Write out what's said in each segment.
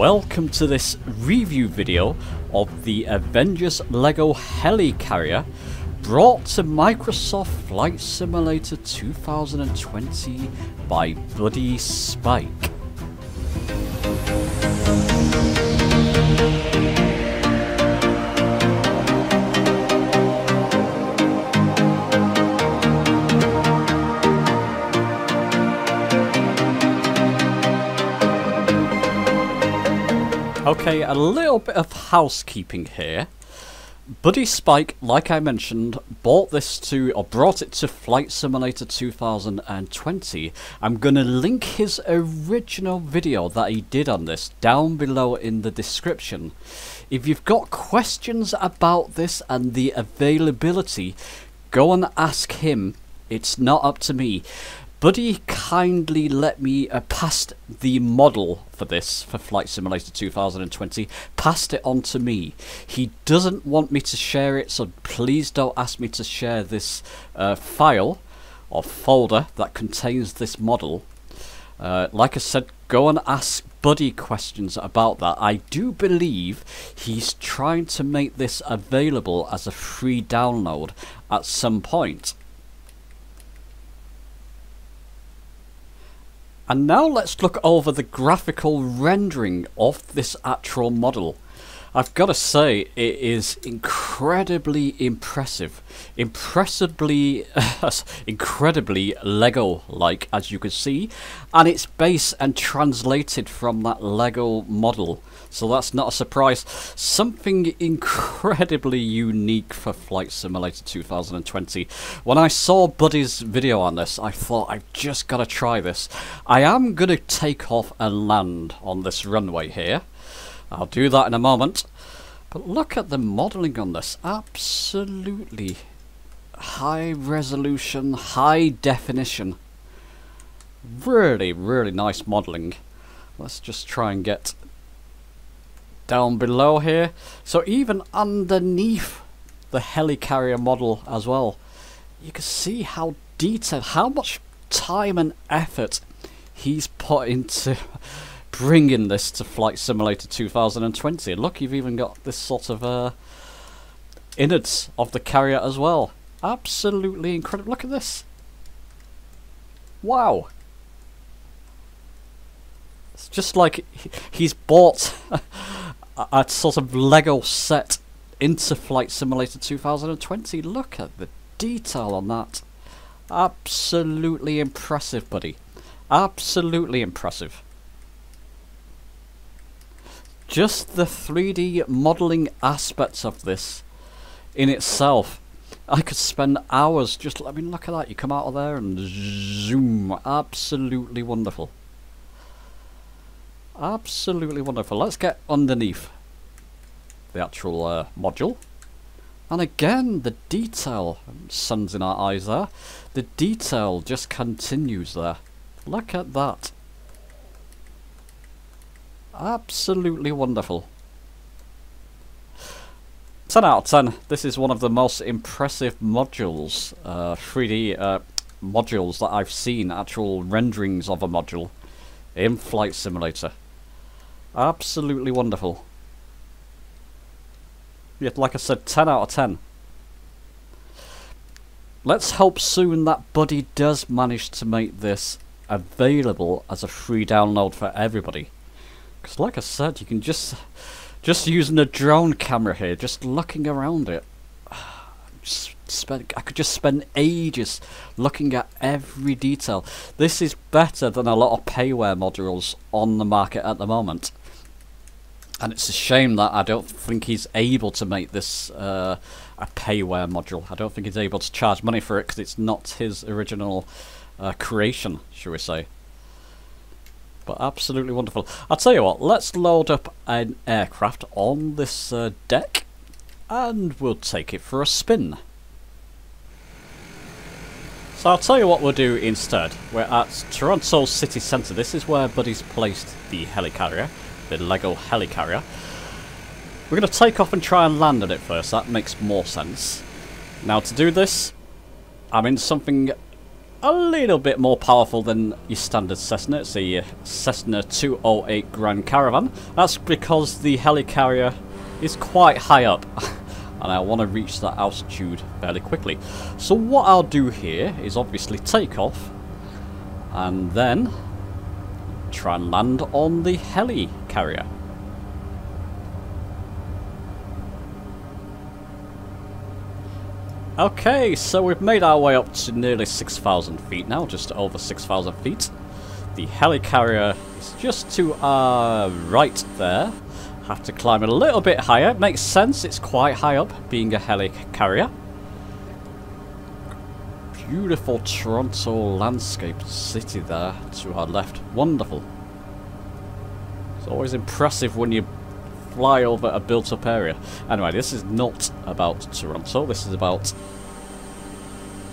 Welcome to this review video of the Avengers Lego Heli-Carrier brought to Microsoft Flight Simulator 2020 by Buddy Spike. Okay, a little bit of housekeeping here. Buddy Spike, like I mentioned, brought it to Flight Simulator 2020. I'm going to link his original video that he did on this down below in the description. If you've got questions about this and the availability, go and ask him. It's not up to me. Buddy kindly let me pass the model for this, for Flight Simulator 2020, passed it on to me. He doesn't want me to share it, so please don't ask me to share this file or folder that contains this model. Like I said, go and ask Buddy questions about that. I do believe he's trying to make this available as a free download at some point. And now let's look over the graphical rendering of this actual model. I've got to say, it is incredibly impressive. Incredibly Lego-like, as you can see. And it's based and translated from that Lego model. So that's not a surprise. Something incredibly unique for Flight Simulator 2020. When I saw Buddy's video on this, I thought, I've just got to try this. I am going to take off and land on this runway here. I'll do that in a moment. But look at the modelling on this. Absolutely high resolution, high definition. Really, really nice modelling. Let's just try and get down below here. So even underneath the Heli-Carrier model as well, you can see how detailed, how much time and effort he's put into bringing this to Flight Simulator 2020. And look, you've even got this sort of innards of the carrier as well. Absolutely incredible. Look at this. Wow. It's just like he's bought a sort of Lego set into Flight Simulator 2020. Look at the detail on that. Absolutely impressive, buddy. Absolutely impressive. Just the 3D modelling aspects of this in itself, I could spend hours just, I mean, look at that. You come out of there and zoom. Absolutely wonderful. Absolutely wonderful. Let's get underneath the actual module. And again, the detail, sun's in our eyes there, the detail just continues there. Look at that. Absolutely wonderful. 10 out of 10. This is one of the most impressive modules, 3D modules that I've seen, actual renderings of a module in Flight Simulator. Absolutely wonderful. Yet, like I said, 10 out of 10. Let's hope soon that Buddy does manage to make this available as a free download for everybody. Because like I said, you can just using a drone camera here, just looking around it. I could just spend ages looking at every detail. This is better than a lot of payware modules on the market at the moment. And it's a shame that I don't think he's able to make this a payware module. I don't think he's able to charge money for it because it's not his original creation, shall we say. But absolutely wonderful. I'll tell you what, let's load up an aircraft on this deck and we'll take it for a spin. So I'll tell you what we'll do instead. We're at Toronto City Centre. This is where Buddy's placed the Heli-Carrier, the Lego Heli-Carrier. We're going to take off and try and land on it first. That makes more sense. Now to do this, I'm in something a little bit more powerful than your standard Cessna. It's a Cessna 208 Grand Caravan. That's because the Heli-Carrier is quite high up. And I want to reach that altitude fairly quickly. So what I'll do here is obviously take off and then try and land on the Heli-Carrier. Okay, so we've made our way up to nearly 6,000 feet now, just over 6,000 feet. The Heli-Carrier is just to our right there. Have to climb a little bit higher. Makes sense, it's quite high up, being a Heli-Carrier. Beautiful Toronto landscape city there to our left. Wonderful. It's always impressive when you fly over a built-up area. Anyway, this is not about Toronto. This is about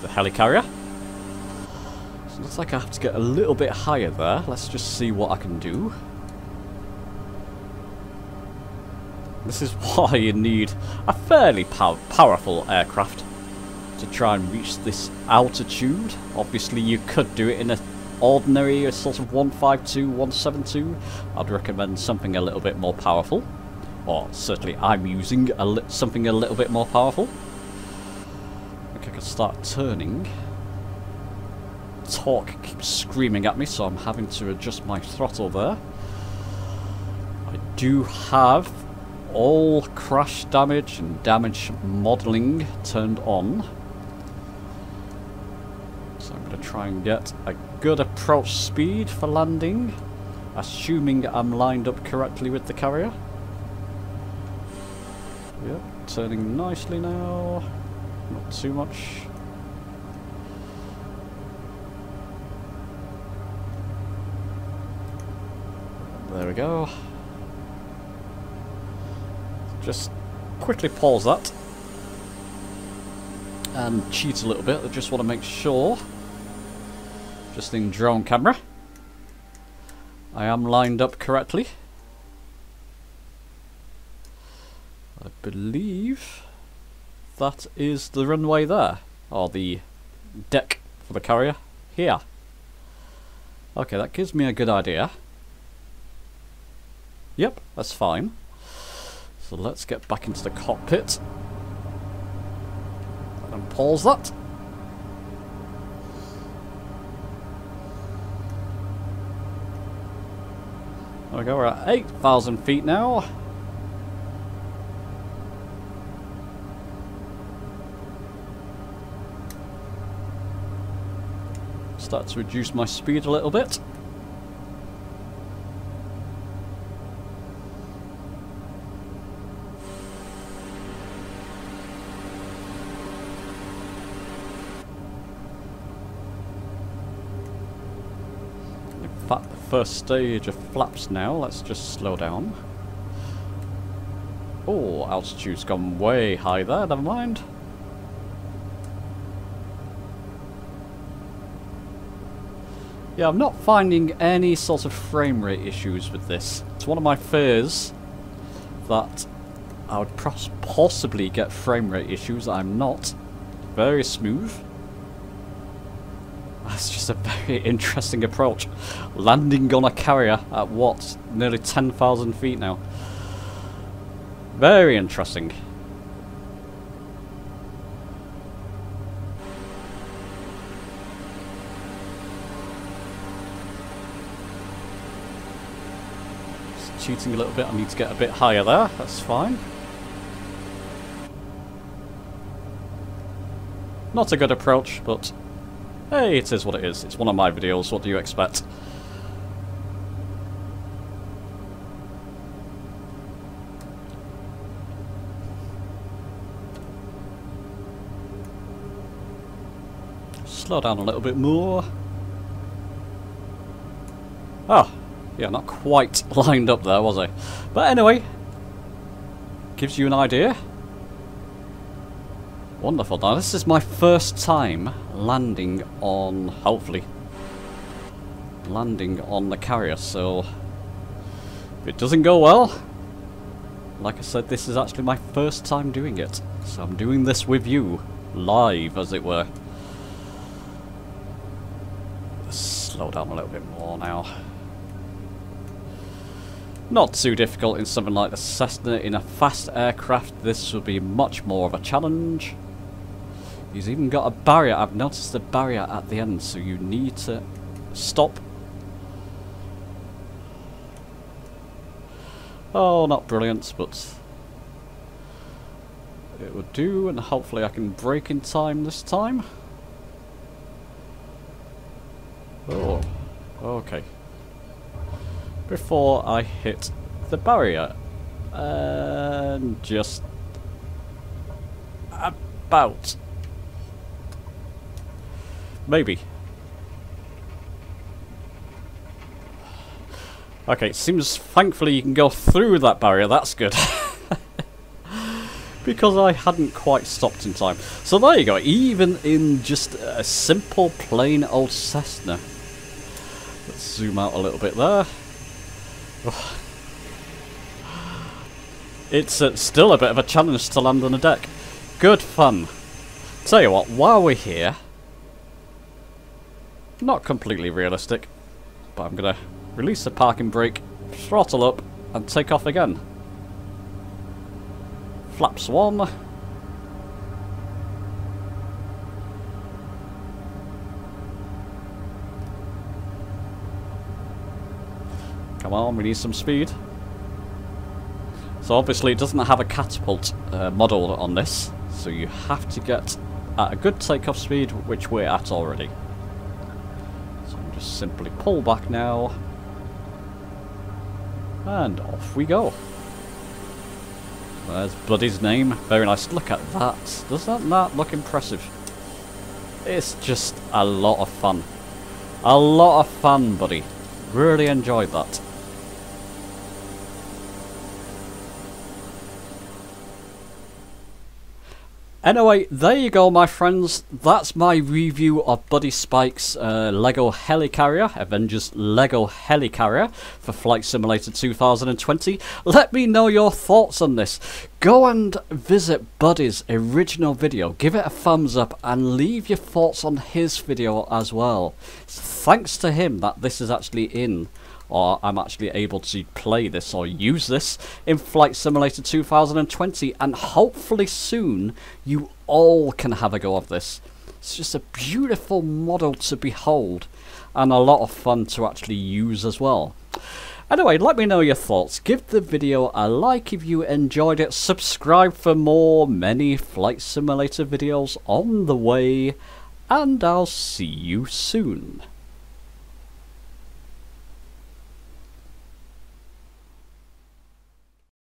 the Heli-Carrier. So it looks like I have to get a little bit higher there. Let's just see what I can do. This is why you need a fairly powerful aircraft to try and reach this altitude. Obviously, you could do it in an ordinary sort of 152, 172. I'd recommend something a little bit more powerful. Or certainly I'm using something a little bit more powerful. I think I can start turning. Torque keeps screaming at me, so I'm having to adjust my throttle there. I do have all crash damage and damage modelling turned on. So I'm going to try and get a good approach speed for landing, assuming I'm lined up correctly with the carrier. Yep, turning nicely now. Not too much. There we go. Just quickly pause that and cheat a little bit. I just want to make sure, just in drone camera, I am lined up correctly. I believe that is the runway there, or the deck for the carrier here. Okay, that gives me a good idea. Yep, that's fine. So let's get back into the cockpit and pause that. There we go, we're at 8,000 feet now. Start to reduce my speed a little bit. The first stage of flaps now. Let's just slow down. Oh, altitude's gone way high there, never mind. Yeah, I'm not finding any sort of frame rate issues with this. It's one of my fears that I would possibly get frame rate issues. I'm not. Very smooth. That's just a very interesting approach. Landing on a carrier at what? Nearly 10,000 feet now. Very interesting. Just cheating a little bit. I need to get a bit higher there. That's fine. Not a good approach, but hey, it is what it is. It's one of my videos, what do you expect? Slow down a little bit more. Oh, yeah, not quite lined up there, was I? But anyway, gives you an idea. Wonderful. Now this is my first time landing on, hopefully, landing on the carrier, so if it doesn't go well, like I said, this is actually my first time doing it. So I'm doing this with you, live as it were. slow down a little bit more now. Not too difficult in something like the Cessna. In a fast aircraft, this will be much more of a challenge. He's even got a barrier. I've noticed the barrier at the end, so you need to stop. Oh, not brilliant, but it would do, and hopefully I can brake in time this time. Oh, okay. Before I hit the barrier. And just about. Maybe. Okay, it seems thankfully you can go through that barrier, that's good. Because I hadn't quite stopped in time. So there you go, even in just a simple plain old Cessna. Let's zoom out a little bit there. It's still a bit of a challenge to land on a deck. Good fun. Tell you what, while we're here, not completely realistic, but I'm going to release the parking brake, throttle up, and take off again. Flaps 1. Come on, we need some speed. So obviously it doesn't have a catapult model on this, so you have to get at a good takeoff speed, which we're at already. So I'll just simply pull back now, and off we go. There's Buddy's name, very nice. Look at that. Doesn't that look impressive? It's just a lot of fun. A lot of fun, Buddy. Really enjoyed that. Anyway, there you go, my friends. That's my review of Buddy Spike's Lego Heli-Carrier, Avengers Lego Heli-Carrier for Flight Simulator 2020. Let me know your thoughts on this. Go and visit Buddy's original video. Give it a thumbs up and leave your thoughts on his video as well. It's thanks to him that this is actually in, or I'm actually able to play this or use this in Flight Simulator 2020, and hopefully soon you all can have a go of this. It's just a beautiful model to behold and a lot of fun to actually use as well. Anyway, let me know your thoughts. Give the video a like if you enjoyed it. Subscribe for more many Flight Simulator videos on the way, and I'll see you soon.